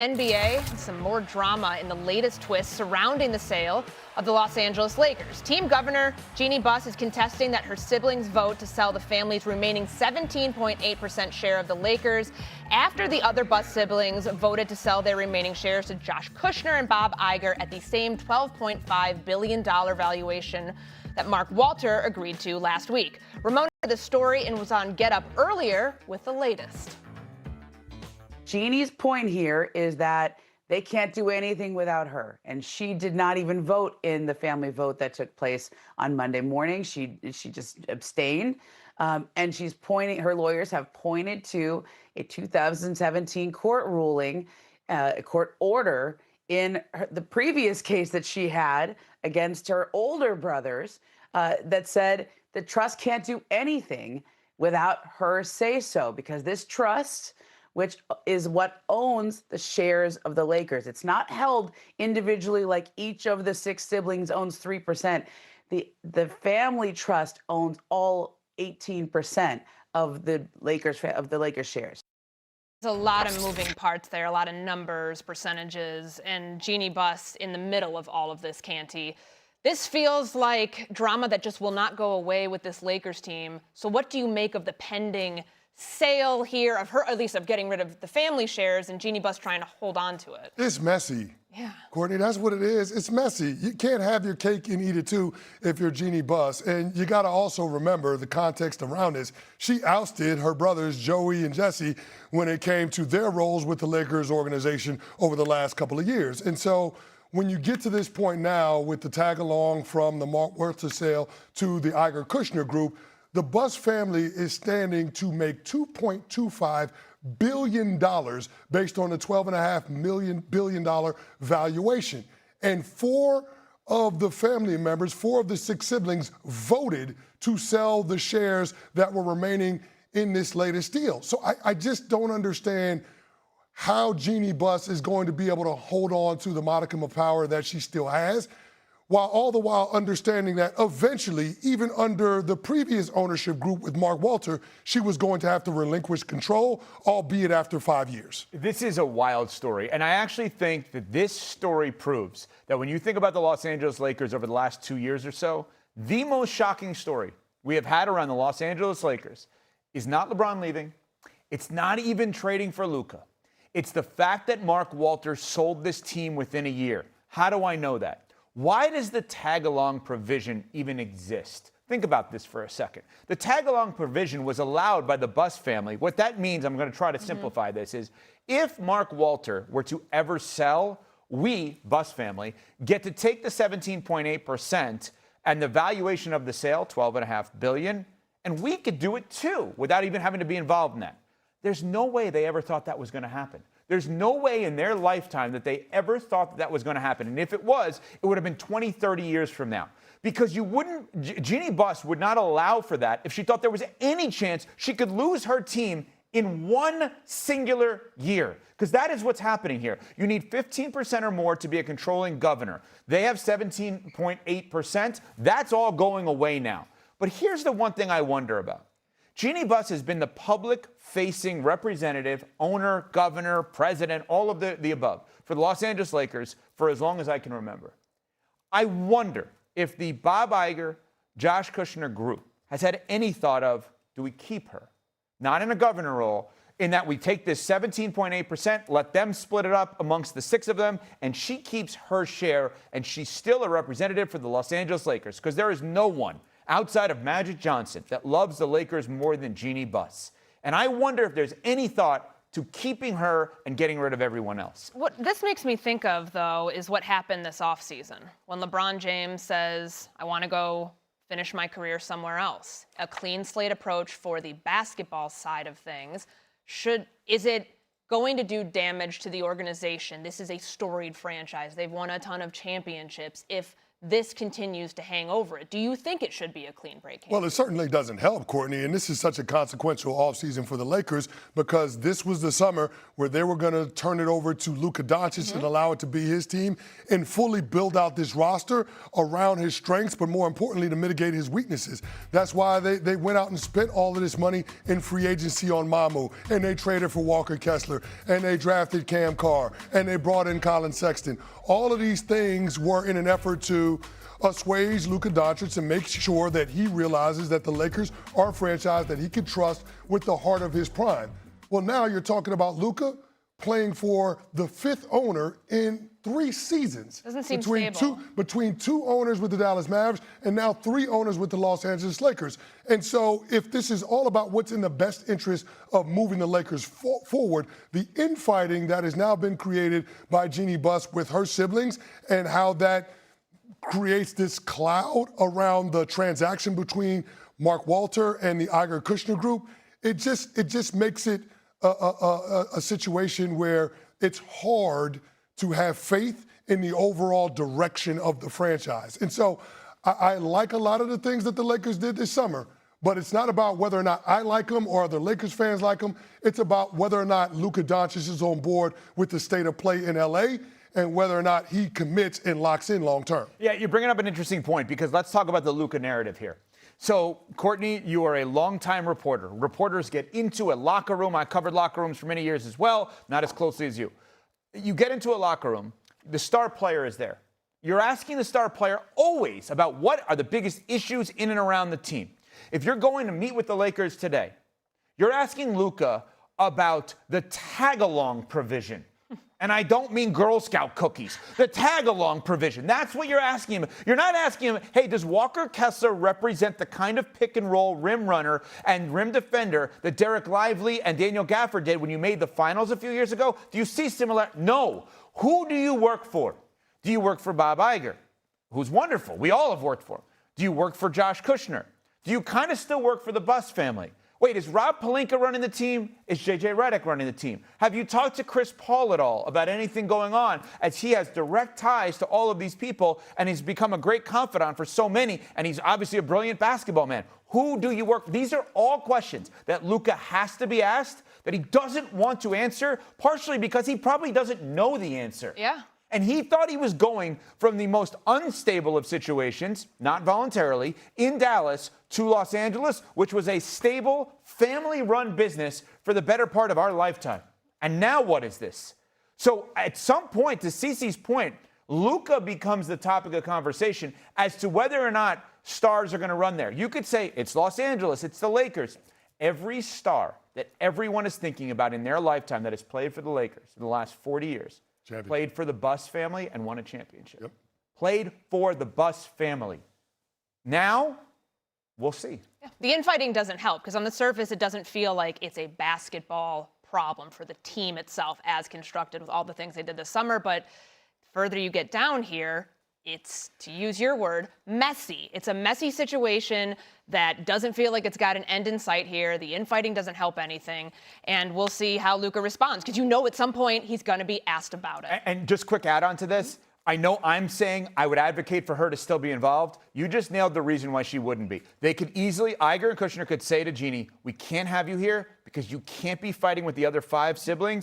NBA, some more drama in the latest twist surrounding the sale of the Los Angeles Lakers. Team Governor Jeanie Buss is contesting that her siblings vote to sell the family's remaining 17.8% share of the Lakers after the other Buss siblings voted to sell their remaining shares to Josh Kushner and Bob Iger at the same $12.5 billion valuation that Mark Walter agreed to last week. Ramona heard the story and was on Get Up earlier with the latest. Jeannie's point here is that they can't do anything without her. And she did not even vote in the family vote that took place on Monday morning. She just abstained. And she's her lawyers have pointed to a 2017 court ruling, a court order in the previous case that she had against her older brothers that said the trust can't do anything without her say so, because this trust, which is what owns the shares of the Lakers. It's not held individually like each of the 6 siblings owns 3%. The family trust owns all 18% of the Lakers shares. There's a lot of moving parts there, a lot of numbers, percentages, and Jeanie Buss in the middle of all of this, Canty. This feels like drama that just will not go away with this Lakers team. So what do you make of the pending sale here of her, at least of getting rid of the family shares, and Jeanie Buss trying to hold on to it? It's messy. Yeah. Courtney, that's what it is. It's messy. You can't have your cake and eat it too if you're Jeanie Buss. And you got to also remember the context around this. She ousted her brothers, Joey and Jesse, when it came to their roles with the Lakers organization over the last couple of years. And so when you get to this point now with the tag along from the Mark Walter sale to the Iger Kushner group, the Buss family is standing to make $2.25 billion based on a $12.5 billion valuation. And 4 of the family members, 4 of the 6 siblings voted to sell the shares that were remaining in this latest deal. So I just don't understand how Jeanie Buss is going to be able to hold on to the modicum of power that she still has, while all the while understanding that eventually, even under the previous ownership group with Mark Walter, she was going to have to relinquish control, albeit after 5 years. This is a wild story, and I actually think that this story proves that when you think about the Los Angeles Lakers over the last 2 years or so, the most shocking story we have had around the Los Angeles Lakers is not LeBron leaving. It's not even trading for Luka. It's the fact that Mark Walter sold this team within a year. How do I know that? Why does the tag-along provision even exist? Think about this for a second. The tag-along provision was allowed by the Buss family. What that means, I'm going to try to simplify this, is if Mark Walter were to ever sell, we, Buss family, get to take the 17.8% and the valuation of the sale, $12.5 billion, and we could do it too without even having to be involved in that. There's no way they ever thought that was going to happen. There's no way in their lifetime that they ever thought that was going to happen. And if it was, it would have been 20, 30 years from now. Because Jeanie Buss would not allow for that if she thought there was any chance she could lose her team in one singular year. Because that is what's happening here. You need 15% or more to be a controlling governor. They have 17.8%. That's all going away now. But here's the one thing I wonder about. Jeanie Buss has been the public-facing representative, owner, governor, president, all of the above for the Los Angeles Lakers for as long as I can remember. I wonder if the Bob Iger, Josh Kushner group has had any thought of, do we keep her? Not in a governor role, in that we take this 17.8%, let them split it up amongst the 6 of them, and she keeps her share, and she's still a representative for the Los Angeles Lakers, because there is no one outside of Magic Johnson that loves the Lakers more than Jeanie Buss. And I wonder if there's any thought to keeping her and getting rid of everyone else. What this makes me think of, though, is what happened this offseason when LeBron James says, I want to go finish my career somewhere else. A clean slate approach for the basketball side of things. Is it going to do damage to the organization? This is a storied franchise. They've won a ton of championships. If this continues to hang over it. Do you think it should be a clean break here? Well, it certainly doesn't help, Courtney, and this is such a consequential offseason for the Lakers because this was the summer where they were going to turn it over to Luka Doncic and allow it to be his team and fully build out this roster around his strengths, but more importantly, to mitigate his weaknesses. That's why they went out and spent all of this money in free agency on Mamu, and they traded for Walker Kessler, and they drafted Cam Carr, and they brought in Colin Sexton. All of these things were in an effort to assuage Luka Doncic and make sure that he realizes that the Lakers are a franchise that he can trust with the heart of his prime. Well, now you're talking about Luka playing for the fifth owner in 3 seasons. Doesn't seem stable. Between 2 owners with the Dallas Mavericks and now 3 owners with the Los Angeles Lakers. And so if this is all about what's in the best interest of moving the Lakers forward, the infighting that has now been created by Jeanie Buss with her siblings and how that creates this cloud around the transaction between Mark Walter and the Iger Kushner group, it just makes it a situation where it's hard to have faith in the overall direction of the franchise. And so I like a lot of the things that the Lakers did this summer, but it's not about whether or not I like them or the Lakers fans like them. It's about whether or not Luka Doncic is on board with the state of play in L.A., and whether or not he commits and locks in long term. Yeah, you're bringing up an interesting point because let's talk about the Luka narrative here. So, Courtney, you are a longtime reporter. Reporters get into a locker room. I covered locker rooms for many years as well, not as closely as you. You get into a locker room, the star player is there. You're asking the star player always about what are the biggest issues in and around the team. If you're going to meet with the Lakers today, you're asking Luka about the tag-along provision. And I don't mean Girl Scout cookies. The tag-along provision. That's what you're asking him. You're not asking him, hey, does Walker Kessler represent the kind of pick-and-roll rim runner and rim defender that Derek Lively and Daniel Gafford did when you made the finals a few years ago? Do you see similar? No. Who do you work for? Do you work for Bob Iger, who's wonderful? We all have worked for him. Do you work for Josh Kushner? Do you kind of still work for the Buss family? Wait, is Rob Pelinka running the team? Is J.J. Redick running the team? Have you talked to Chris Paul at all about anything going on, as he has direct ties to all of these people and he's become a great confidant for so many, and he's obviously a brilliant basketball man. Who do you work for? These are all questions that Luka has to be asked that he doesn't want to answer, partially because he probably doesn't know the answer. Yeah. And he thought he was going from the most unstable of situations, not voluntarily, in Dallas to Los Angeles, which was a stable, family-run business for the better part of our lifetime. And now what is this? So at some point, to Cece's point, Luka becomes the topic of conversation as to whether or not stars are going to run there. You could say it's Los Angeles, it's the Lakers. Every star that everyone is thinking about in their lifetime that has played for the Lakers in the last 40 years played for the Buss family and won a championship. Yep. Played for the Buss family. Now, we'll see. Yeah. The infighting doesn't help because on the surface, it doesn't feel like it's a basketball problem for the team itself as constructed with all the things they did this summer. But the further you get down here, it's, to use your word, messy. It's a messy situation that doesn't feel like it's got an end in sight here. The infighting doesn't help anything. And we'll see how Luka responds, because you know at some point he's going to be asked about it. And just quick add-on to this. I know I'm saying I would advocate for her to still be involved. You just nailed the reason why she wouldn't be. They could easily, Iger and Kushner could say to Jeanie, we can't have you here because you can't be fighting with the other 5 siblings.